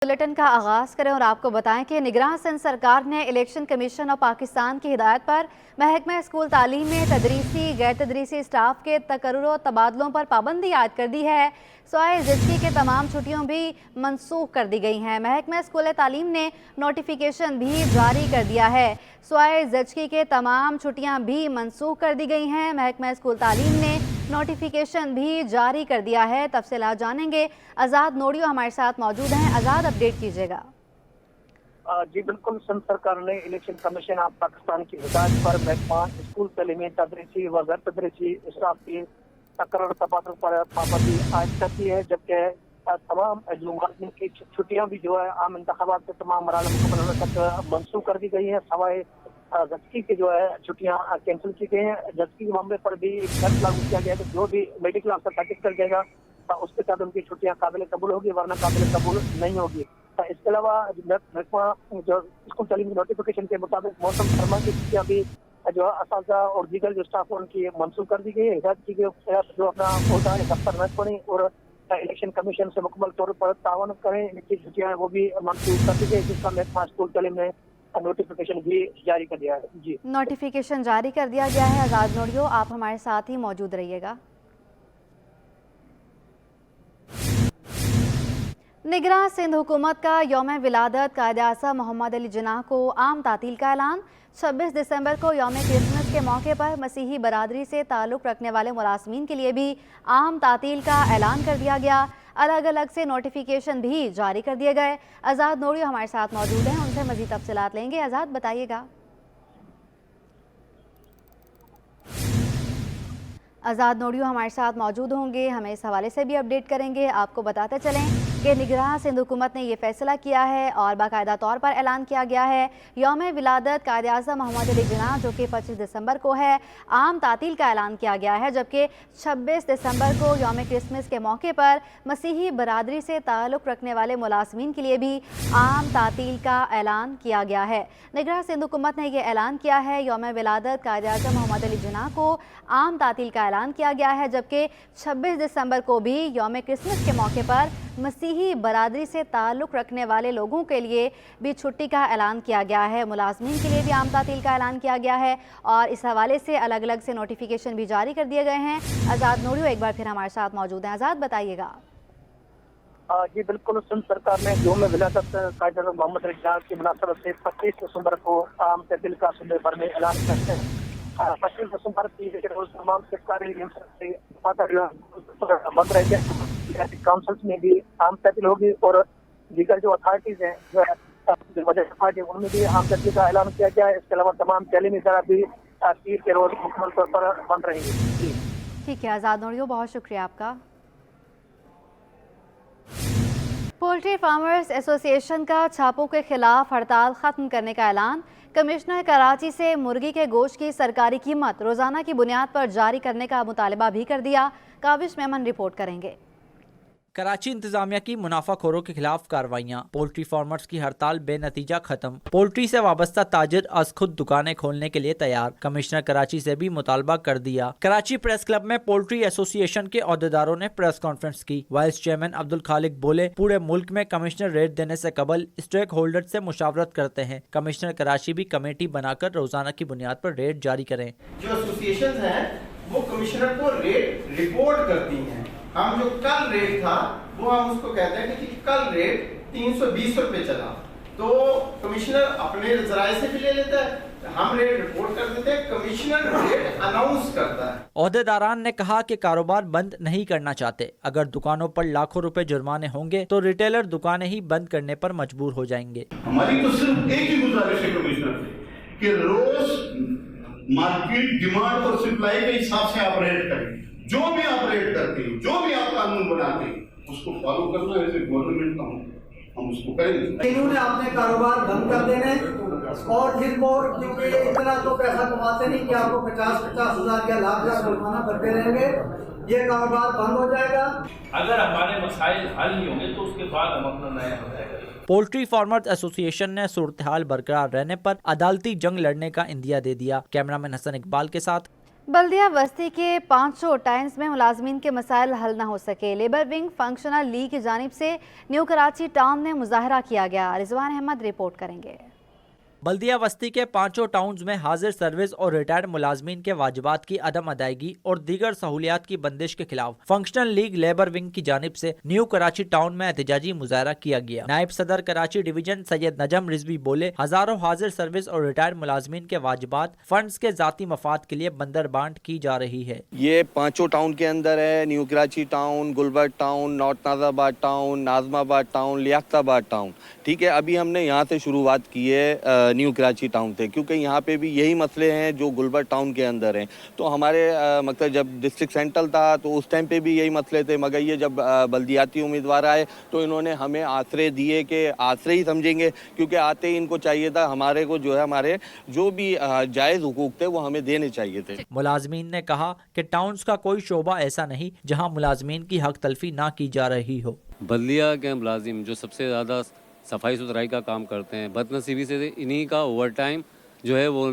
Bulletin का आगाज करें और आपको बताएं कि निगरान सिंध सरकार ने इलेक्शन कमीशन और पाकिस्तान की हिदायत पर महकमा स्कूल तालीम में तदरीसी गैर तदरीसी स्टाफ के तकर्रुर और तबादलों पर पाबंदी आयद कर दी है। सवाए ज़िदगी के तमाम छुट्टियों भी मनसूख कर दी गई हैं। महकमा स्कूल तालीम ने नोटिफिकेशन भी जारी कर दिया है। सवाए ज़िदगी के तमाम छुट्टियां भी मनसूख कर दी गई हैं। महकमा स्कूल तालीम ने नोटिफिकेशन भी जारी कर दिया है। तफसीलात जानेंगे, आज़ाद नोडियो हमारे साथ मौजूद हैं। आज़ाद, अपडेट कीजिएगा। जी बिल्कुल, सिंध सरकार ने इलेक्शन कमीशन ऑफ पाकिस्तान की हिदायत पर महकमा स्कूल तालीमी तदरीसी व गैर तदरीसी स्टाफ की तकर्रुर तबादलों पर पाबंदी आयद कर दी है, जबकि तमाम जुम्मन की छुट्टियां भी जो है आम इंतखाबात के तमाम मराहल मुकम्मल होने तक मनसूख कर दी गई हैं। सवाए जस्की की जो है छुट्टियां कैंसिल की गई हैं। जस्की के मामले पर भी शर्त लागू किया गया है कि जो भी मेडिकल अफसर सर्टिफिकेट कर देगा उसके साथ उनकी छुट्टियां काबिल कबूल होगी, वरना काबिल कबूल नहीं होगी। इसके अलावा महकमा जो स्कूल तालीम की नोटिफिकेशन के मुताबिक मौसम सरमा की छुट्टियां भी जो असातिज़ा और दीगर जो स्टाफ उनकी मनसूख कर दी गई है। हिदायत की गई जो अपना होता है दफ्तर महकमा और इलेक्शन कमीशन से मुकम्मल तौर पर तावन करें, इनकी छुट्टियां वो भी मनसूख कर दी गई, जिसका महकमा स्कूल तालीम ने नोटिफिकेशन भी जारी कर दिया है। जी, नोटिफिकेशन जारी कर दिया गया है। आज़ाद नोडियो, आप हमारे साथ ही मौजूद रहिएगा। निगरान सिंध हुकूमत का यौम विलादत कायद-ए-आज़म मोहम्मद अली जिन्ना को आम तातील का ऐलान। 26 दिसंबर को यौम क्रिसमस के मौके पर मसीही बरादरी से ताल्लुक़ रखने वाले मुलाज़मीन के लिए भी आम तातील का ऐलान कर दिया गया। अलग अलग से नोटिफिकेशन भी जारी कर दिए गए। आज़ाद नोडियो हमारे साथ मौजूद हैं, उनसे मज़ीद तफसीलात लेंगे। आज़ाद, बताइएगा। आज़ाद नोडियो हमारे साथ मौजूद होंगे, हमें इस हवाले से भी अपडेट करेंगे। आपको बताते चलें कि निगरान सिंध हुकूमत ने यह फैसला किया है और बाकायदा तौर पर ऐलान किया गया है यौम विलादत कायद-ए-आज़म मोहम्मद अली जिन्ना जो कि 25 दिसंबर को है, आम तातील का ऐलान किया गया है, जबकि 26 दिसंबर को यौम क्रिसमस के मौके पर मसीही बरादरी से ताल्लुक़ रखने वाले मुलाज़मीन के लिए भी आम तातील का ऐलान किया गया है। निगरान सिंध हुकूमत ने यह ऐलान किया है यौम विलादत कायद-ए-आज़म मोहम्मद अली जिन्ना को आम तातील का ऐलान किया गया है, जबकि 26 दिसंबर को भी यौम क्रिसमस के मौके पर मसीही बरादरी से ताल्लुक़ रखने वाले लोगों के लिए भी छुट्टी का ऐलान किया गया है। मुलाज़मीन के लिए भी आम तातील का ऐलान किया गया है और इस हवाले से अलग अलग से नोटिफिकेशन भी जारी कर दिए गए हैं। आज़ाद नोडियो एक बार फिर हमारे साथ मौजूद हैं। आज़ाद, बताइएगा। जी बिल्कुल, सिंध सरकार ने यौम विलादत कायद-ए-आज़म मोहम्मद अली जिन्ना की मुनासबत से 25 दिसंबर को आम तातील का सूबे भर में ऐलान करते हैं। 25 दिसंबर की रोज तमाम सरकारी बंद रह गए। काउंसिल्स में भी आम तातील होगी और दीगर जो अथॉरिटीज हैं जो वजह उनमें भी आम तातील का ऐलान किया गया है। इसके अलावा तमाम तैलीमी इदारा भी पीर के रोज मुकम्मल तौर पर बंद रहेंगे। ठीक है आज़ाद नोडियो, बहुत शुक्रिया आपका। पोल्ट्री फार्मर्स एसोसिएशन का छापों के खिलाफ हड़ताल खत्म करने का ऐलान। कमिश्नर कराची से मुर्गी के गोश्त की सरकारी कीमत रोजाना की बुनियाद पर जारी करने का मुतालबा भी कर दिया। काविश मेमन रिपोर्ट करेंगे। कराची इंतजामिया की मुनाफाखोरों के खिलाफ कार्रवाइयाँ, पोल्ट्री फार्मर्स की हड़ताल बेनतीजा खत्म। पोल्ट्री से वाबस्ता ताजिर आज खुद दुकानें खोलने के लिए तैयार। कमिश्नर कराची से भी मुतालबा कर दिया। कराची प्रेस क्लब में पोल्ट्री एसोसिएशन के अहदेदारों ने प्रेस कॉन्फ्रेंस की। वाइस चेयरमैन अब्दुल खालिक बोले, पूरे मुल्क में कमिश्नर रेट देने से कबल स्टेक होल्डर से मुशावरत करते हैं। कमिश्नर कराची भी कमेटी बनाकर रोजाना की बुनियाद पर रेट जारी करें। जो एसोसिएशन है वो कमिश्नर को रेट रिपोर्ट करती हैं। हम जो कल रेट था वो हम उसको कहते हैं कि कल रेट 320 रुपए चला, तो कमिश्नर अपने जराये से भी ले लेता है, हम रेट रिपोर्ट कर देते हैं, कमिश्नर रेट अनाउंस करता है। ओहदेदारान ने कहा कि कारोबार बंद नहीं करना चाहते। अगर दुकानों पर लाखों रुपए जुर्माने होंगे तो रिटेलर दुकानें ही बंद करने पर मजबूर हो जाएंगे। हमारी तो सिर्फ एक ही गुजारिश है कमिश्नर से कि रोज मार्केट डिमांड और सप्लाई के हिसाब से आप रेट करें। जो भी आप रेट करते हैं, जो भी आप कानून बनाते हैं, उसको फॉलो करना ऐसे गवर्नमेंट का हम उसको करेंगे। इन्होंने अपने कारोबार बंद कर देने और जिनको क्योंकि इतना तो पैसा कमाते नहीं कि आपको 50-50 हजार या लाख जुर्माना भरते रहेंगे, ये कारोबार बंद हो जाएगा। अगर हमारे मसाइल हल नहीं होंगे तो उसके बाद हम अपना नया बताएंगे। पोल्ट्री फार्मर्स एसोसिएशन ने सूरत हाल बरकरार रहने पर अदालती जंग लड़ने का इंदिया दे दिया। कैमरामैन हसन इकबाल के साथ बल्दिया बस्ती के 500 टाइम्स में मुलाजमीन के मसाइल हल न हो सके। लेबर विंग फंक्शनल लीग की जानिब से न्यू कराची टाउन में मुजाहरा किया गया। रिजवान अहमद रिपोर्ट करेंगे। बल्दिया बस्ती के 5 टाउन्स में हाजिर सर्विस और रिटायर्ड मुलाजमीन के वाजिबात की अदम अदायगी और दीगर सहूलियात की बंदिश के खिलाफ फंक्शनल लीग लेबर विंग की जानिब से न्यू कराची टाउन में एहतजाजी मुजाहरा किया गया। नायब सदर कराची डिवीजन सैयद नजम रिजवी बोले, हजारों हाजिर सर्विस और रिटायर्ड मुलाजमीन के वाजिबात फंड्स के जाती मफाद के लिए बंदर बांट की जा रही है। ये 5 टाउन के अंदर है, new Karachi town, Gulberg town, north Nazimabad town, Nazimabad town, Liaquatabad town. ठीक है, अभी हमने यहाँ से शुरुआत की है न्यू कराची टाउन से, क्योंकि यहाँ पे भी यही मसले हैं जो गुलबर्ग टाउन के अंदर हैं। तो हमारे मतलब जब डिस्ट्रिक्ट सेंट्रल था तो उस टाइम पे भी यही मसले थे, मगर ये जब बल्दियाती उम्मीदवार आए तो इन्होंने हमें आश्रय दिए कि आश्रय ही समझेंगे, क्योंकि आते ही इनको चाहिए था हमारे को जो है हमारे जो भी जायज़ हुकूक थे वो हमें देने चाहिए थे। मुलाजमीन ने कहा कि टाउन्स का कोई शोबा ऐसा नहीं जहाँ मुलाजमीन की हक तलफी ना की जा रही हो। बल्दिया के मुलाजिम जो सबसे ज़्यादा सफाई सुथराई का काम करते हैं, बदनसीबी से इन्हीं का ओवर टाइम जो है वो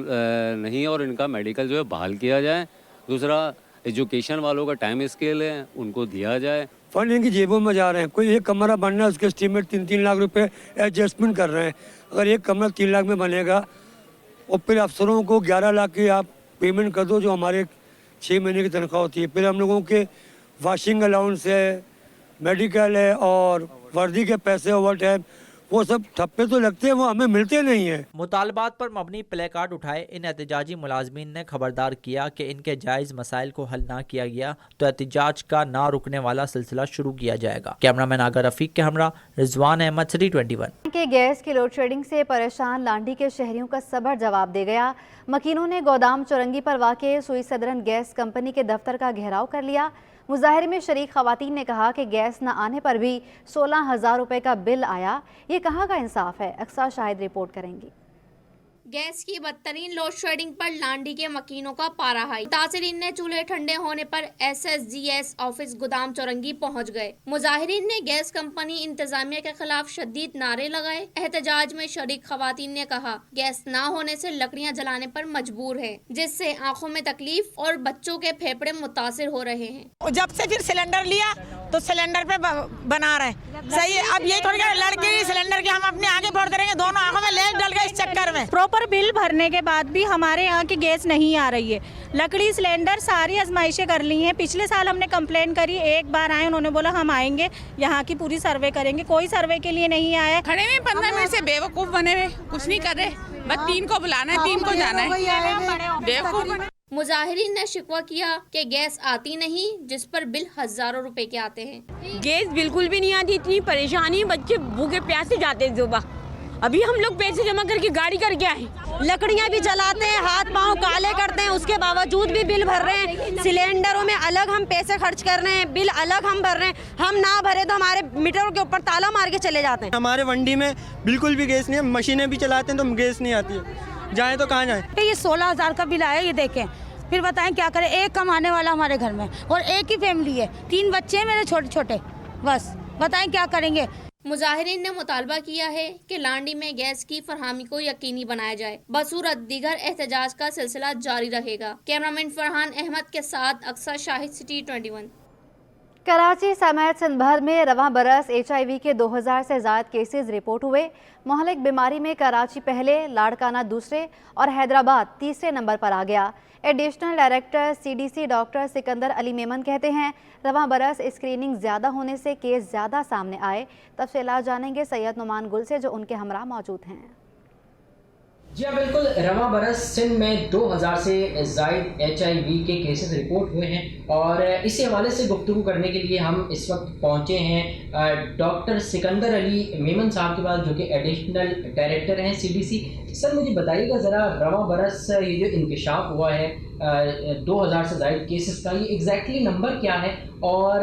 नहीं, और इनका मेडिकल जो है बहाल किया जाए। दूसरा, एजुकेशन वालों का टाइम स्केल है उनको दिया जाए। फंड इनकी जेबों में जा रहे हैं। कोई एक कमरा बनना है उसके एस्टीमेट 3-3 लाख रुपए एडजस्टमेंट कर रहे हैं। अगर एक कमरा 3 लाख में बनेगा और फिर अफसरों को 11 लाख की आप पेमेंट कर दो जो हमारे 6 महीने की तनख्वाह होती है। फिर हम लोगों के वाशिंग अलाउंस है, मेडिकल है और वर्दी के पैसे ओवर टाइम, वो सब ठप्पे तो लगते हैं, वो हमें मिलते नहीं है। मुतालबात पर मबनी प्ले कार्ड उठाए इन एहतजाजी मुलाजमीन ने खबरदार किया कि इनके जायज़ मसाइल को हल ना किया गया तो एहतजाज का ना रुकने वाला सिलसिला शुरू किया जाएगा। कैमरामैन आगा रफीक के हमरा रिजवान अहमद, सिटी 21। के गैस की लोड शेडिंग से परेशान लांडी के शहरियों का सबर जवाब दे गया। मकीनों ने गोदाम चौरंगी पर वाक़े सुई सदरन गैस कंपनी के दफ्तर का घेराव कर लिया। मुजाहरे में शरीक खवातीन ने कहा कि गैस न आने पर भी 16,000 रुपए का बिल आया। ये कहाँ का इंसाफ है? अक्सा शाहिद रिपोर्ट करेंगी। गैस की बदतरीन लोड शेडिंग पर लांडी के मकीनों का पारा हाई। मुतासिरीन ने चूल्हे ठंडे होने पर SSGS ऑफिस गोदाम चौरंगी पहुंच गए। मुजाहिरीन ने गैस कंपनी इंतजामिया के खिलाफ शदीद नारे लगाए। एहतजाज में शरीक खवातीन ने कहा, गैस ना होने से लकड़ियां जलाने पर मजबूर है, जिससे आंखों में तकलीफ और बच्चों के फेफड़े मुतासिर हो रहे हैं। जब से फिर सिलेंडर लिया तो सिलेंडर पे बना रहे सही है। अब ये थोड़ी लड़के सिलेंडर के हम अपने आगे फोड़ देंगे, दोनों आंखों में लेस डल गए इस चक्कर में। प्रॉपर बिल भरने के बाद भी हमारे यहाँ की गैस नहीं आ रही है। लकड़ी सिलेंडर सारी आजमाइशें कर ली हैं। पिछले साल हमने कंप्लेन करी, एक बार आए, उन्होंने बोला हम आएंगे यहाँ की पूरी सर्वे करेंगे, कोई सर्वे के लिए नहीं आया। खड़े में 15 मिनट से बेवकूफ बने हुए, कुछ नहीं कर रहे, बस 3 को बुलाना है, 3 को जाना है, बेवकूफ। मुजाहिरीन ने शिकवा किया कि गैस आती नहीं, जिस पर बिल हजारों रुपए के आते हैं। गैस बिल्कुल भी नहीं आती, इतनी परेशानी, बच्चे भूखे प्यासे जाते सुबह। अभी हम लोग पैसे जमा करके गाड़ी करके आए, लकड़ियां भी जलाते हैं, हाथ पांव काले करते हैं, उसके बावजूद भी बिल भर रहे हैं। सिलेंडरों में अलग हम पैसे खर्च कर रहे हैं, बिल अलग हम भर रहे हैं। हम ना भरे तो हमारे मीटर के ऊपर ताला मार के चले जाते हैं। हमारे मंडी में बिल्कुल भी गैस नहीं है, मशीनें भी चलाते हैं तो गैस नहीं आती है, जाए तो कहाँ जाए। ये 16,000 का बिल आया, ये देखें, फिर बताएं क्या करें। एक कमाने वाला हमारे घर में और एक ही फैमिली है, 3 बच्चे हैं मेरे छोटे छोटे, बस बताएं क्या करेंगे। मुजाहिरीन ने मुतालबा किया है कि लांडी में गैस की फरहामी को यकीनी बनाया जाए। बसूरत दीगर एहतजाज का सिलसिला जारी रहेगा। कैमरामैन फरहान अहमद के साथ अक्सा शाहिद, सिटी 21। कराची समेत सिंध भर में रवां बरस HIV के 2000 से ज़्यादा केसेस रिपोर्ट हुए। मोहलिक बीमारी में कराची पहले, लाड़काना दूसरे और हैदराबाद तीसरे नंबर पर आ गया। Additional director CDC doctor Sikandar Ali Memon कहते हैं, रवां बरस स्क्रीनिंग ज़्यादा होने से केस ज़्यादा सामने आए। तफसीलात जानेंगे सैयद नुमान गुल से, जो उनके हमरा मौजूद हैं। जी हाँ, बिल्कुल। रवां बरस सिंध में 2000 से ज़ायद HIV के केसेस रिपोर्ट हुए हैं और इसी हवाले से गुफ्तगू करने के लिए हम इस वक्त पहुँचे हैं डॉक्टर सिकंदर अली मेमन साहब के पास, जो कि एडिशनल डायरेक्टर हैं CDC। सर, मुझे बताइएगा ज़रा, रवां बरस ये जो इंकशाफ हुआ है 2000 से ज़ायद केसेस का, ये एग्जैक्टली नंबर क्या है और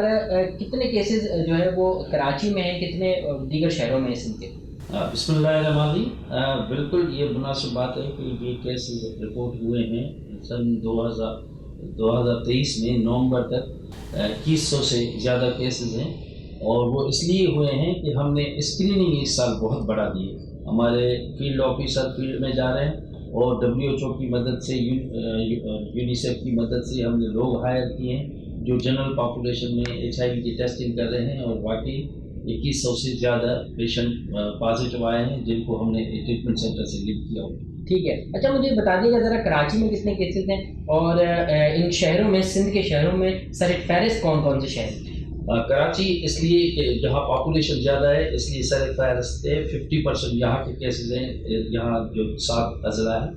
कितने केसेस जो है वो कराची में हैं, कितने दीगर शहरों में हैं सिंध के? बिस्मिल्लाहिर्रहमानिर्रहीम। बिल्कुल ये मुनासिब बात है कि ये केसेस रिपोर्ट हुए हैं सन 2023 में नवंबर तक 2100 से ज़्यादा केसेस हैं, और वो इसलिए हुए हैं कि हमने स्क्रीनिंग इस साल बहुत बढ़ा दी है। हमारे फील्ड ऑफिसर फील्ड में जा रहे हैं اور WHO की मदद से यूनिसेफ की मदद से हमने लोग हायर किए हैं जो जनरल पॉपुलेशन में HIV की टेस्टिंग कर रहे हैं और वाकई 2100 से ज़्यादा पेशेंट पॉजिटिव आए हैं जिनको हमने ट्रीटमेंट सेंटर से लिंक किया हुआ। ठीक है, अच्छा मुझे बता दीजिएगा ज़रा कराची में कितने केसेस हैं और इन शहरों में, सिंध के शहरों में सर फहरिस्त कौन कौन से शहर हैं? कराची इसलिए कि जहाँ पॉपुलेशन ज़्यादा है इसलिए सर फहरिस्त है। 50% यहाँ के केसेस हैं, यहाँ जो 7 अजला है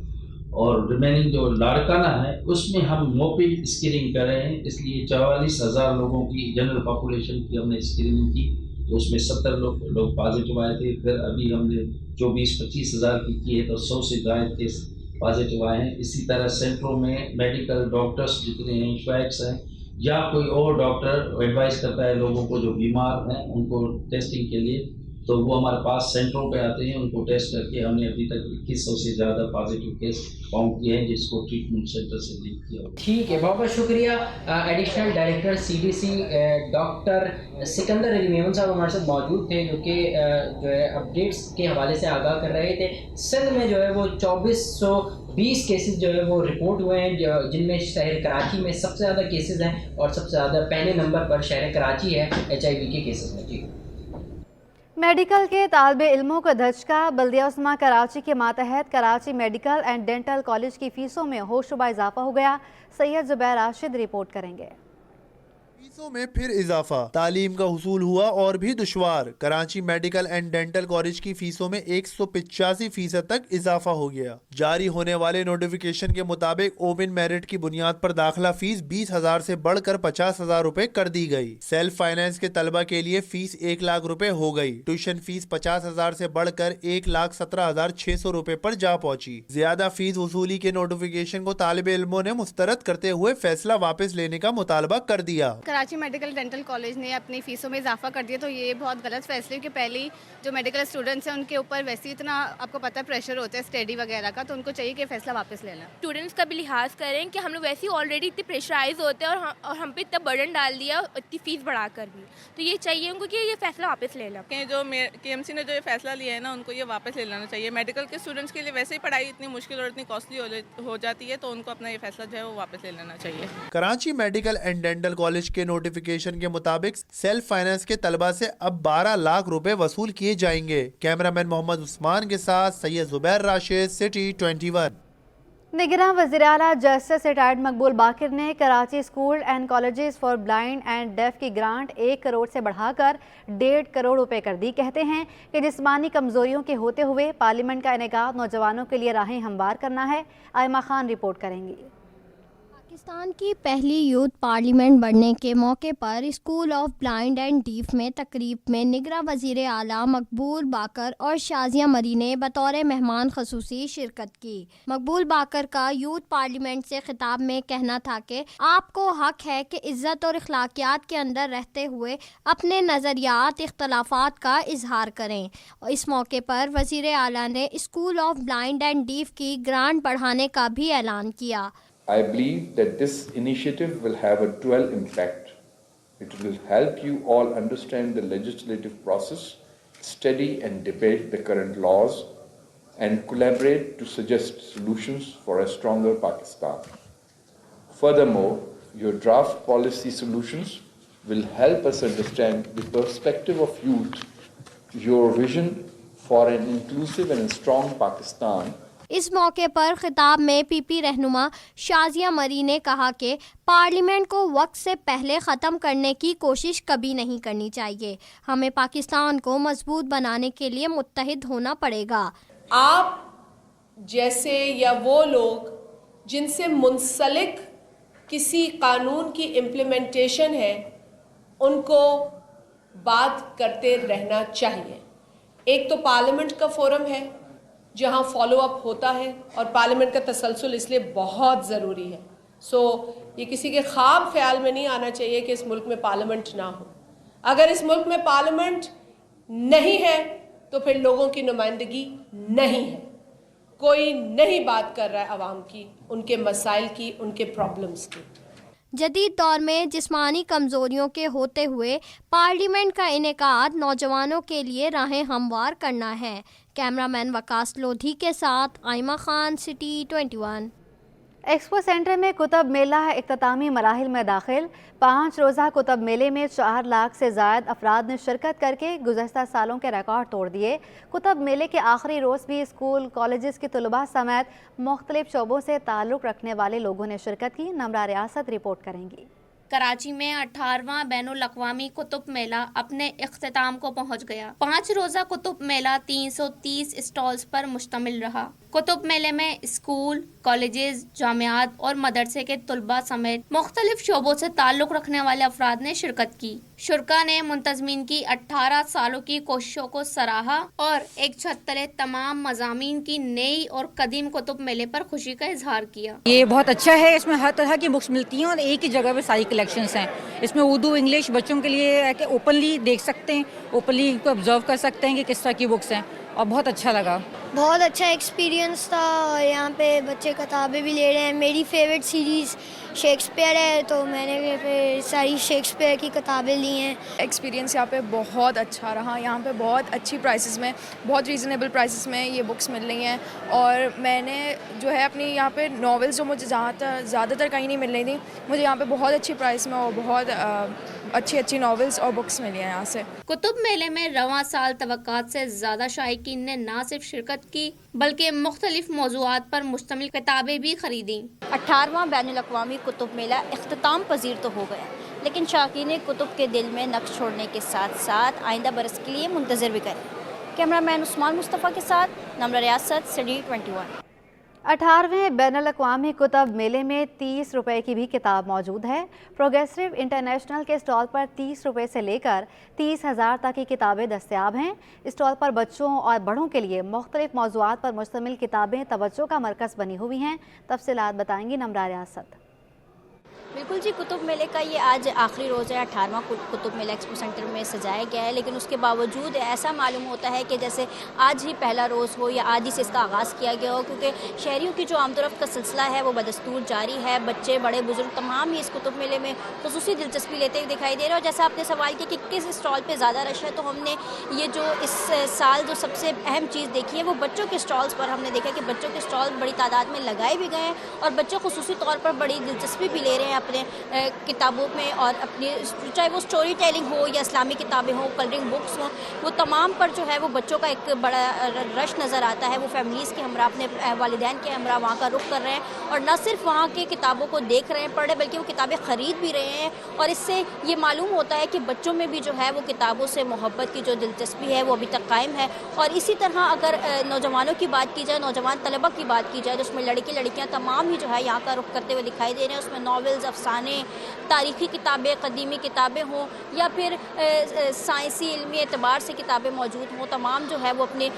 और रिमेनिंग जो लाड़काना है उसमें हम मोबाइल स्क्रीनिंग कर रहे हैं। इसलिए 44,000 लोगों की जनरल पॉपुलेशन की हमने स्क्रीनिंग की तो उसमें 70 लोग पॉजिटिव आए थे। फिर अभी हमने 24-25 हज़ार की है तो 100 से ज़्यादा केस पॉजिटिव आए हैं। इसी तरह सेंटरों में मेडिकल डॉक्टर्स जितने हैं, स्वैक्स हैं या कोई और डॉक्टर एडवाइस करता है लोगों को जो बीमार हैं उनको टेस्टिंग के लिए, तो वो हमारे पास सेंटरों पे आते हैं, उनको टेस्ट करके हमने अभी तक 2100 से ज़्यादा पॉजिटिव केस काउंट किए हैं जिसको ट्रीटमेंट सेंटर से लिंक किया। ठीक है, बहुत बहुत शुक्रिया। Additional director CDC doctor Sikandar Ali Memon साहब हमारे साथ मौजूद थे जो कि जो है अपडेट्स के हवाले से आगाह कर रहे थे। सिंध में जो है वो 2420 केसेस जो है वो रिपोर्ट हुए हैं जिनमें शहर कराची में सबसे ज़्यादा केसेस हैं और सबसे ज़्यादा पहले नंबर पर शहर कराची है HIV के केसेस में। जी, मेडिकल के तालिबे इल्मों को धचका। बल्दिया उस्मा कराची के मातहत Karachi medical and dental college की फ़ीसों में होशरुबा इजाफा हो गया। सैयद जुबैर राशिद रिपोर्ट करेंगे। फीसों में फिर इजाफा, तालीम का हुसूल हुआ और भी दुश्वार। Karachi medical and dental college की फीसों में 185% तक इजाफा हो गया। जारी होने वाले नोटिफिकेशन के मुताबिक ओपन मेरिट की बुनियाद पर दाखिला फीस 20,000 से बढ़कर 50,000 रुपए कर दी गई। सेल्फ फाइनेंस के तलबा के लिए फीस 1 लाख रुपए हो गई। ट्यूशन फीस 50,000 से बढ़कर 1,17,600 रुपए पर जा पहुंची। ज्यादा फीस वसूली के नोटिफिकेशन को तालिबे इल्मों ने मुस्तरद करते हुए फैसला वापस लेने का मुतालबा कर दिया। कराची मेडिकल डेंटल कॉलेज ने अपनी फ़ीसों में इजाफा कर दिया तो ये बहुत गलत फैसले कि पहले जो मेडिकल स्टूडेंट्स हैं उनके ऊपर वैसे इतना आपको पता है प्रेशर होता है स्टडी वगैरह का, तो उनको चाहिए कि फैसला वापस लेना। स्टूडेंट्स का भी लिहाज करें कि हम लोग वैसे ही ऑलरेडी इतने प्रेशराइज होते हैं और हम पे इतना बर्डन डाल दिया इतनी फ़ीस बढ़ाकर भी, तो ये चाहिए उनको कि ये फैसला वापस लेना। जो KMC ने जो ये फैसला लिया है ना उनको ये वापस ले लेना चाहिए। मेडिकल के स्टूडेंट्स के लिए वैसे ही पढ़ाई इतनी मुश्किल और इतनी कॉस्टली हो जाती है तो उनको अपना ये फैसला जो है वो वापस ले लेना चाहिए। Karachi medical and dental college के नोटिफिकेशन के मुताबिक सेल्फ फाइनेंस के तलबा से अब 12 लाख रुपए वसूल किए जाएंगे। कैमरामैन मोहम्मद उस्मान के साथ सैयद जुबैर राशिद, सिटी 21। निगरान वज़ीर आला जस्टिस रिटायर्ड मकबूल बाकिर ने Karachi school and colleges for blind and deaf की ग्रांट 1 करोड़ से बढ़ाकर 1.5 करोड़ रुपए कर दी। कहते हैं कि जिस्मानी कमजोरियों के होते हुए पार्लियामेंट का इनेकाद नौजवानों के लिए राहें हमवार करना है। आयमा खान रिपोर्ट करेंगी। पाकिस्तान की पहली यूथ पार्लियामेंट बढ़ने के मौके पर school of blind and deaf में तकरीब में निगरां वज़ीर आला मकबूल बाकर और शाजिया मरी ने बतौर मेहमान खसूसी शिरकत की। मकबूल बाकर का यूथ पार्लियामेंट से खिताब में कहना था कि आपको हक है कि इज़्ज़त और अखलाकियात के अंदर रहते हुए अपने नज़रियात इख्तलाफात का इजहार करें। और इस मौके पर वज़ीर आला ने school of blind and deaf की ग्रांट बढ़ाने का भी ऐलान किया। I believe that this initiative will have a dual impact. It will help you all understand the legislative process, study and debate the current laws, and collaborate to suggest solutions for a stronger Pakistan. Furthermore, your draft policy solutions will help us understand the perspective of youth, your vision for an inclusive and strong Pakistan. इस मौके पर खिताब में PP रहनुमा शाजिया मरी ने कहा कि पार्लियामेंट को वक्त से पहले ख़त्म करने की कोशिश कभी नहीं करनी चाहिए। हमें पाकिस्तान को मजबूत बनाने के लिए मुत्तहिद होना पड़ेगा। आप जैसे या वो लोग जिनसे मुंसलिक किसी कानून की इम्प्लीमेंटेशन है उनको बात करते रहना चाहिए। एक तो पार्लियामेंट का फोरम है जहां फॉलो अप होता है और पार्लियामेंट का तसलसल इसलिए बहुत ज़रूरी है। ये किसी के ख्वाब ख्याल में नहीं आना चाहिए कि इस मुल्क में पार्लियामेंट ना हो। अगर इस मुल्क में पार्लियामेंट नहीं है तो फिर लोगों की नुमाइंदगी नहीं है। कोई नहीं बात कर रहा है आवाम की, उनके मसाइल की, उनके प्रॉब्लम्स की। जदीद दौर में जिस्मानी कमज़ोरियों के होते हुए पार्लियामेंट का इनेकाद नौजवानों के लिए राहें हमवार करना है। कैमरामैन वकास लोधी के साथ आइमा खान, सिटी 21। एक्सपो सेंटर में कुतुब मेला इख्तितामी मराहिल में दाखिल। 5 रोज़ा कुतुब मेले में 4 लाख से ज़ायद अफराद ने शिरकत करके गुज़श्ता सालों के रिकॉर्ड तोड़ दिए। कुतुब मेले के आखिरी रोज़ भी स्कूल कॉलेजेस के तलबा समेत मुख्तलिफ शोबों से ताल्लुक़ रखने वाले लोगों ने शिरकत की। नमरा रियासत रिपोर्ट करेंगी। कराची में 18वां बैनुल अक़वामी कुतुब मेला अपने इख्तिताम को पहुंच गया। 5 रोज़ा कुतुब मेला 330 स्टॉल्स पर मुश्तमिल रहा। कुतुब मेले में स्कूल, कॉलेजेस, जामियात और मदरसे के तलबा समेत मुख्तलिफ शोबों से ताल्लुक़ रखने वाले अफराद ने शिरकत की। शुरका ने मुंतज़मीन की 18 सालों की कोशिशों को सराहा और एक छत तले तमाम मज़ामीन की नई और कदीम कुतुब मेले पर खुशी का इजहार किया। ये बहुत अच्छा है, इसमें हर तरह की बुक्स मिलती हैं और एक ही जगह पे सारी कलेक्शंस हैं। इसमें उर्दू, इंग्लिश बच्चों के लिए है कि ओपनली देख सकते हैं, ओपनली इनको ऑब्जर्व कर सकते हैं कि किस तरह की बुक्स हैं और बहुत अच्छा लगा। बहुत अच्छा एक्सपीरियंस था और यहाँ पे बच्चे किताबें भी ले रहे हैं। मेरी फेवरेट सीरीज़ शेक्सपियर है तो मैंने फिर सारी शेक्सपियर की किताबें ली हैं। एक्सपीरियंस यहाँ पे बहुत अच्छा रहा। यहाँ पे बहुत अच्छी प्राइसेस में, बहुत रीज़नेबल प्राइसेस में ये बुक्स मिल रही हैं और मैंने जो है अपनी यहाँ पे नॉवेल्स जो मुझे ज़्यादातर कहीं नहीं मिल रही थी, मुझे यहाँ पे बहुत अच्छी प्राइस में और बहुत अच्छी नॉवेल्स और बुक्स मिली हैं यहाँ से। कुतुब मेले में रवां साल तवक्कात से ज़्यादा शायकीन ने न सिर्फ शिरकत की बल्कि मुख्तलिफ मौज़ूआत पर मुश्तमिल किताबें भी खरीदी। 18वां बैनुल अक़वामी कुतुब मेला इख्तिताम पजीर तो हो गया, लेकिन शायकीन कुतुब के दिल में नक्श छोड़ने के साथ साथ आइंदा बरस के लिए मुंतज़र भी करें। कैमरामैन उस्मान मुस्तफ़ा के साथ नमरा रियासत, सिटी 21। 18वें बैनुल-अक़वामी कुतुब मेले में 30 रुपए की भी किताब मौजूद है। प्रोग्रेसिव इंटरनेशनल के स्टॉल पर 30 रुपए से लेकर 30,000 तक की किताबें दस्तयाब हैं। स्टॉल पर बच्चों और बड़ों के लिए मुख्तलिफ मौज़ूआत पर मुश्तमिल किताबें तवज्जो का मरकज़ बनी हुई हैं। तफसीलात बताएंगी नमरा रियासत। बिल्कुल जी, कुतुब मेले का ये आज आखिरी रोज़ है। 18वां कुतुब मेला एक्सपो सेंटर में सजाया गया है, लेकिन उसके बावजूद ऐसा मालूम होता है कि जैसे आज ही पहला रोज़ हो या आज ही से इसका आगाज़ किया गया हो, क्योंकि शहरियों की जो आमदोरफ्त का सिलसिला है वो बदस्तूर जारी है। बच्चे, बड़े बुजुर्ग तमाम ही इस कुतुब मेले में खुसूसी दिलचस्पी लेते हुए दिखाई दे रहे हैं। और जैसा आपने सवाल किया कि किस स्टॉल पर ज़्यादा रश है, तो हमने ये जो इस साल जो सबसे अहम चीज़ देखी है वो बच्चों के स्टॉल्स पर हमने देखा कि बच्चों के स्टॉल बड़ी तादाद में लगाए भी गए हैं और बच्चे खुसूसी तौर पर बड़ी दिलचस्पी भी ले रहे हैं अपने किताबों में और अपनी, चाहे वो स्टोरी टेलिंग हो या इस्लामी किताबें हो, कलरिंग बुक्स हो, वो तमाम पर जो है वो बच्चों का एक बड़ा रश नज़र आता है। वो फैमिलीज़ के हमरा, अपने वालिदैन के हमरा वहाँ का रुख कर रहे हैं और न सिर्फ वहाँ के किताबों को देख रहे हैं, पढ़ रहे, बल्कि वो किताबें ख़रीद भी रहे हैं। और इससे ये मालूम होता है कि बच्चों में भी जो है वो किताबों से मोहब्बत की जो दिलचस्पी है वो अभी तक कायम है। और इसी तरह अगर नौजवानों की बात की जाए, नौजवान तलबा की बात की जाए, तो उसमें लड़के लड़कियाँ तमाम ही जो है यहाँ का रुख करते हुए दिखाई दे रहे हैं। उसमें नॉवेल्स, अफसाने, तारीख़ी किताबें, कदीमी किताबें हों या फिर साइंसी इल्मी एतबार से किताबें मौजूद हों, तमाम जो है वो अपने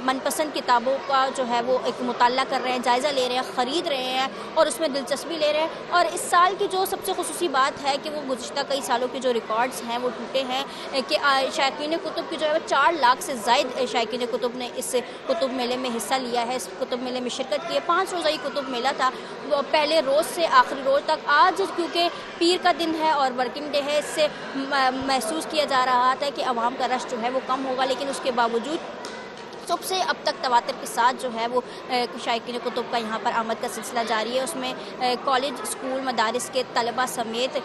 मनपसंद किताबों का जो है वो एक मुताला कर रहे हैं, जायज़ा ले रहे हैं, ख़रीद रहे हैं और उसमें दिलचस्पी ले रहे हैं। और इस साल की जो सबसे खुसूसी बात है कि वो गुज़िश्ता कई सालों के जो रिकॉर्ड्स हैं वो टूटे हैं कि शायकीन कुतुब की जो है 4 लाख से ज़ायद शायकीन कुतुब ने इस कुतुब मेले में हिस्सा लिया है, इस कुतुब मेले में शिरकत की है। 5 रोज़ा कुतुब मेला था, पहले रोज़ से आखिरी रोज़ तक। आज क्योंकि पीर का दिन है और वर्किंग डे है, इससे महसूस किया जा रहा था कि अवाम का रश जो है वो कम होगा, लेकिन उसके बावजूद सुबह से अब तक तवातर के साथ जो है वो शायकीन कुतुब का यहाँ पर आमद का सिलसिला जारी है। उसमें कॉलेज, स्कूल, मदारिस के तलबा समेत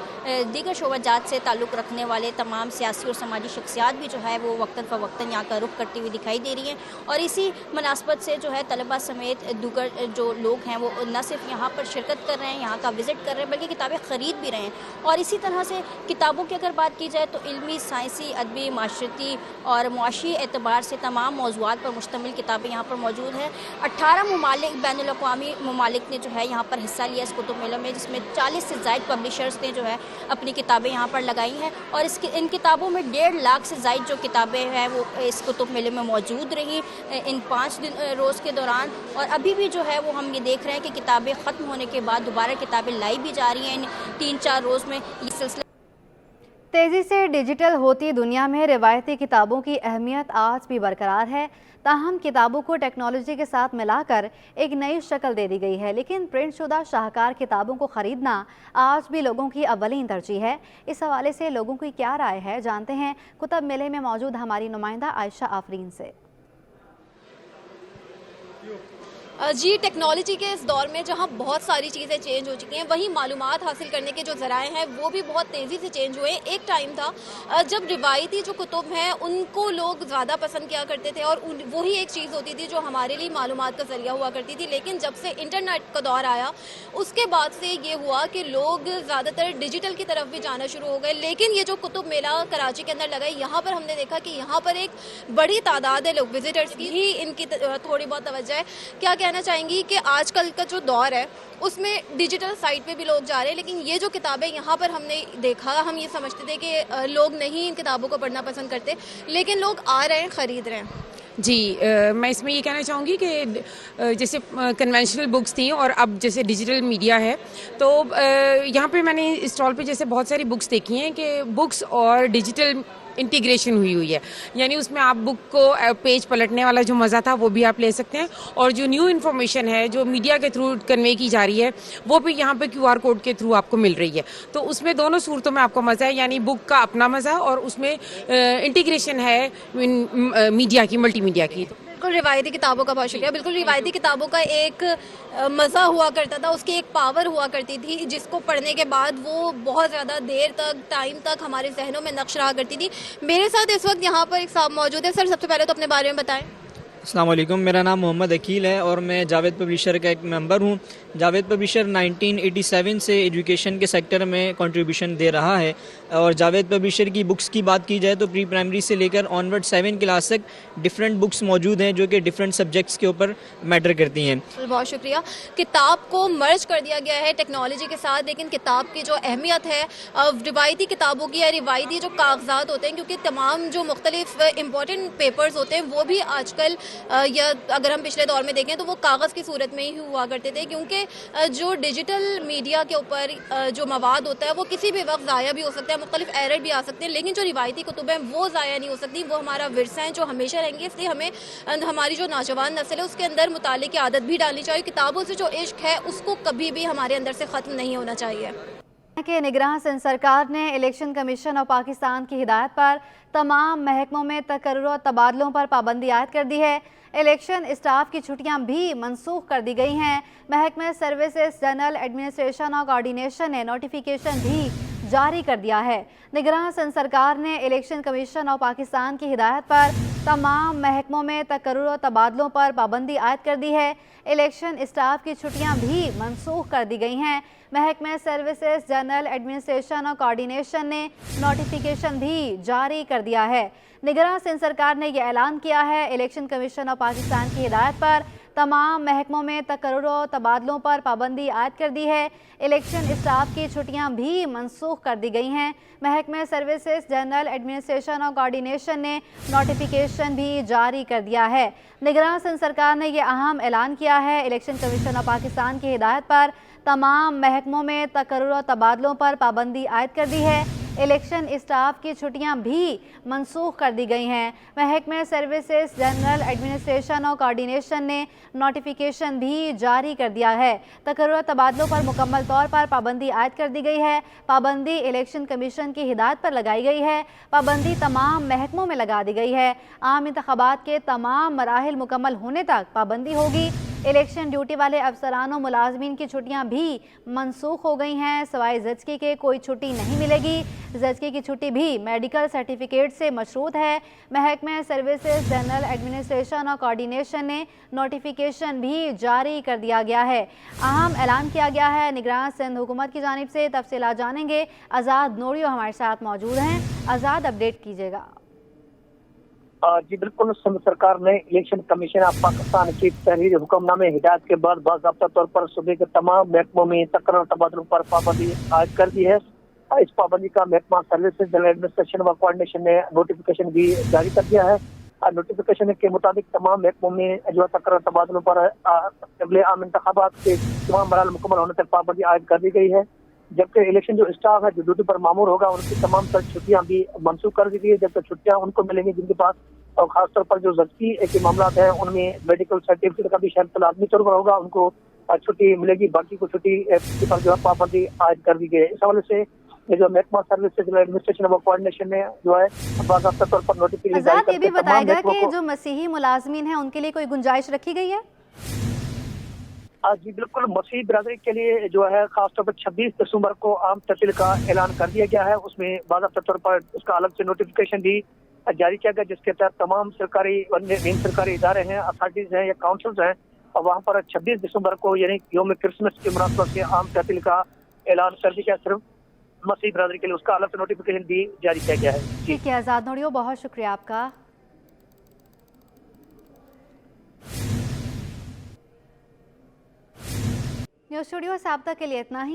दीगर शोबाजात से ताल्लुक़ रखने वाले तमाम सियासी और समाजी शख्सियात भी जो है वो वक्तन फ़वक्तन यहाँ का रुख करती हुई दिखाई दे रही हैं। और इसी मुनासबत से जो है तलबा समेत दीगर जो लोग हैं वो न सिर्फ यहाँ पर शिरकत कर रहे हैं, यहाँ का विज़िट कर रहे हैं, बल्कि किताबें ख़रीद भी रहे हैं। और इसी तरह से किताबों की अगर बात की जाए तो इल्मी, साइंसी, अदबी, माशरती और मुआशी एतबार से तमाम मौज़ूआत पर मुश्तमिल किताबें यहाँ पर मौजूद हैं। 18 ममालिक, बैनुल-अक़वामी ममालिक ने जो है यहाँ पर हिस्सा लिया इस कुतुब मेले में, जिसमें 40 से ज़ायद पब्लिशर्स ने जो है अपनी किताबें यहाँ पर लगाई हैं। और इन किताबों में 1.5 लाख से ज़ायद जो किताबें हैं वो इस कुतुब मेले में मौजूद रही इन 5 रोज़ के दौरान। और अभी भी जो है वो हम ये देख रहे हैं कि किताबें ख़त्म होने के बाद दोबारा किताबें लाई भी जा रही हैं इन 3-4 रोज़ में। ये सिलसिला तेज़ी से डिजिटल होती दुनिया में रिवायती किताबों की अहमियत आज भी बरकरार है। ताहम किताबों को टेक्नोलॉजी के साथ मिलाकर एक नई शक्ल दे दी गई है, लेकिन प्रिंट शुदा शाहकार किताबों को ख़रीदना आज भी लोगों की अव्वलीन तरजीह है। इस हवाले से लोगों की क्या राय है, जानते हैं कुतुब मेले में मौजूद हमारी नुमाइंदा आयशा आफरीन से। जी, टेक्नोलॉजी के इस दौर में जहां बहुत सारी चीज़ें चेंज हो चुकी हैं, वहीं मालूमात हासिल करने के जो ज़राए हैं वो भी बहुत तेज़ी से चेंज हुए। एक टाइम था जब रिवायती जो कुतुब हैं उनको लोग ज़्यादा पसंद किया करते थे और वही एक चीज़ होती थी जो हमारे लिए मालूमात का ज़रिया हुआ करती थी। लेकिन जब से इंटरनेट का दौर आया उसके बाद से ये हुआ कि लोग ज़्यादातर डिजिटल की तरफ भी जाना शुरू हो गए। लेकिन ये जो कुतुब मेला कराची के अंदर लगा है, यहाँ पर हमने देखा कि यहाँ पर एक बड़ी तादाद है लोग विजिटर्स की ही इनकी थोड़ी बहुत तवज्जो है। क्या कहना चाहेंगी कि आजकल का जो दौर है उसमें डिजिटल साइट पे भी लोग जा रहे हैं, लेकिन ये जो किताबें यहाँ पर हमने देखा, हम ये समझते थे कि लोग नहीं इन किताबों को पढ़ना पसंद करते, लेकिन लोग आ रहे हैं, ख़रीद रहे हैं। जी, मैं इसमें ये कहना चाहूँगी कि जैसे कन्वेंशनल बुक्स थी और अब जैसे डिजिटल मीडिया है, तो यहाँ पे मैंने स्टॉल पे जैसे बहुत सारी बुक्स देखी हैं कि बुक्स और डिजिटल इंटीग्रेशन हुई है, यानी उसमें आप बुक को पेज पलटने वाला जो मज़ा था वो भी आप ले सकते हैं, और जो न्यू इन्फॉर्मेशन है जो मीडिया के थ्रू कन्वे की जा रही है वो भी यहाँ पे QR कोड के थ्रू आपको मिल रही है। तो उसमें दोनों सूरतों में आपको मज़ा है, यानी बुक का अपना मज़ा और उसमें इंटीग्रेशन है मीडिया की, मल्टी मीडिया की। बिल्कुल रिवायती किताबों का बहुत शुक्रिया। बिल्कुल रिवायती किताबों का एक मज़ा हुआ करता था, उसकी एक पावर हुआ करती थी जिसको पढ़ने के बाद वो बहुत ज़्यादा देर तक, टाइम तक हमारे जहनों में नक्श रहा करती थी। मेरे साथ इस वक्त यहाँ पर एक साहब मौजूद है। सर, सबसे पहले तो अपने बारे में बताएं। अस्सलाम वालेकुम, मेरा नाम मोहम्मद अकील है और मैं जावेद पब्लिशर का एक मेंबर हूँ। जावेद पब्लिशर 1987 से एजुकेशन के सेक्टर में कंट्रीब्यूशन दे रहा है, और जावेद पब्लिशर की बुक्स की बात की जाए तो प्री प्राइमरी से लेकर ऑनवर्ड 7 क्लास तक डिफरेंट बुक्स मौजूद हैं जो कि डिफरेंट सब्जेक्ट्स के ऊपर मैटर करती हैं। बहुत शुक्रिया। किताब को मर्ज कर दिया गया है टेक्नोलॉजी के साथ, लेकिन किताब की जो अहमियत है रिवायती किताबों की या रिवायती जो कागजात होते हैं, क्योंकि तमाम जो मुख्तलिफ इंपॉर्टेंट पेपर्स होते हैं वो भी आजकल या अगर हम पिछले दौर में देखें तो वो कागज़ की सूरत में ही हुआ करते थे, क्योंकि जो डिजिटल मीडिया के ऊपर जो मवाद होता है वो किसी भी वक्त ज़ाया भी हो सकता है, मुख्तलिफ एरर भी आ सकते हैं, लेकिन जो रिवायती कुतुब हैं वो ज़ाया नहीं हो सकती, वो हमारा विरसा है जो हमेशा रहेंगे। इसलिए हमें हमारी जो नौजवान नस्ल है उसके अंदर मुताले की आदत भी डालनी चाहिए। किताबों से जो इश्क है उसको कभी भी हमारे अंदर से ख़त्म नहीं होना चाहिए। के निगरान सिंध सरकार ने इलेक्शन कमीशन और पाकिस्तान की हिदायत पर तमाम महकमों में तकर्रुर और तबादलों पर पाबंदी आयद कर दी है। इलेक्शन स्टाफ की छुट्टियां भी मनसूख कर दी गई हैं। महकमे सर्विसेज, जनरल एडमिनिस्ट्रेशन और कोऑर्डिनेशन ने नोटिफिकेशन भी जारी कर दिया है। निगरान सिंध सरकार ने इलेक्शन कमीशन और पाकिस्तान की हिदायत पर तमाम महकमों में तकर्रुर और तबादलों पर पाबंदी आयद कर दी है। इलेक्शन स्टाफ की छुट्टियां भी मनसूख कर दी गई हैं। महकमे सर्विसेज, जनरल एडमिनिस्ट्रेशन और कोऑर्डिनेशन ने नोटिफिकेशन भी जारी कर दिया है। निगरान सिंध सरकार ने यह ऐलान किया है, इलेक्शन कमीशन और पाकिस्तान की हिदायत पर तमाम महकमों में तकर्रुर और तबादलों पर पाबंदी आयद कर दी है। इलेक्शन स्टाफ की छुट्टियां भी मनसूख कर दी गई हैं। महकमे सर्विसेज, जनरल एडमिनिस्ट्रेशन और कोऑर्डिनेशन ने नोटिफिकेशन भी जारी कर दिया है। निगरान सिंध सरकार ने यह अहम ऐलान किया है, इलेक्शन कमीशन और पाकिस्तान की हिदायत पर तमाम महकमों में तकर्रुर और तबादलों पर पाबंदी आयद कर दी है। इलेक्शन स्टाफ की छुट्टियां भी मनसूख कर दी गई हैं। महकमे सर्विसेज, जनरल एडमिनिस्ट्रेशन और कोऑर्डिनेशन ने नोटिफिकेशन भी जारी कर दिया है। तकर्रुर तबादलों पर मुकम्मल तौर पर पाबंदी आयद कर दी गई है। पाबंदी इलेक्शन कमीशन की हिदायत पर लगाई गई है। पाबंदी तमाम महकमों में लगा दी गई है। आम इंतखाबात के तमाम मराहिल मुकम्मल होने तक पाबंदी होगी। इलेक्शन ड्यूटी वाले अफसरान और मुलाजमीन की छुट्टियां भी मनसूख हो गई हैं। सवाए ज़चकी के कोई छुट्टी नहीं मिलेगी। ज़चकी की छुट्टी भी मेडिकल सर्टिफिकेट से मशरूत है। महकमे सर्विसेज, जनरल एडमिनिस्ट्रेशन और कोऑर्डिनेशन ने नोटिफिकेशन भी जारी कर दिया गया है। अहम ऐलान किया गया है निगरान सिंध हुकूमत की जानिब से। तफसीलात जानेंगे, आज़ाद नोरियो हमारे साथ मौजूद हैं। आज़ाद, अपडेट कीजिएगा। जी बिल्कुल, सिंध सरकार ने इलेक्शन कमीशन ऑफ पाकिस्तान की तहरीर हुक्मनामे हिदायत के बाद बाज़ाब्ता तौर पर सूबे के तमाम महकमों में तकर्रुर तबादलों पर पाबंदी आयद कर दी है। इस पाबंदी का महकमा सर्विसेज, जनरल एडमिनिस्ट्रेशन व कोऑर्डिनेशन ने नोटिफिकेशन भी जारी कर दिया है। नोटिफिकेशन के मुताबिक तमाम महकमों में जो तकर्रुर तबादलों पर अगले आम इंतखाबात के तमाम मराहल मुकम्मल होने तक पाबंदी आयद कर दी गई है। जबकि इलेक्शन जो स्टाफ है जो ड्यूटी पर मामूर होगा उनकी तमाम तर छुट्टियां भी मनसूख कर दी गई है, जबकि छुट्टियां उनको मिलेंगी जिनके पास और खासतौर पर जो जब्ती के मामला हैं उनमें मेडिकल सर्टिफिकेट का भी शायद लाजमी तौर पर होगा, उनको छुट्टी मिलेगी। बाकी को छुट्टी पर जो है पाबंदी आयद कर दी गई है। इस हवाले से ये जो महकमा सर्विसेज एडमिनिस्ट्रेशन ऑफ कोऑर्डिनेशन ने जो है बाकायदा तौर पर नोटिफिकेशन जारी आजाद, ये भी करके बताएगा तमाम कि जो मसीही मुलाजमीन हैं उनके लिए कोई गुंजाइश रखी गई है? जी बिल्कुल, मसीह बिरादरी के लिए जो है खासतौर पर 26 दिसंबर को आम तहसील का ऐलान कर दिया गया है। उसमें बाकायदा तौर पर उसका अलग से नोटिफिकेशन भी जारी किया गया, जिसके तहत तमाम सरकारी व गैर सरकारी इदारे हैं, अथॉरिटीज हैं या काउंसिल्स हैं, और वहाँ पर 26 दिसंबर को यानी यौम क्रिसमस के मुनासबत से आम तहसील का ऐलान कर दिया गया। सिर्फ मसीह बिरादरी के लिए उसका अलग से नोटिफिकेशन भी जारी किया गया है। ठीक है आजाद नोडियो, बहुत शुक्रिया आपका। न्यूज़ स्टूडियो से आप तक के लिए इतना ही।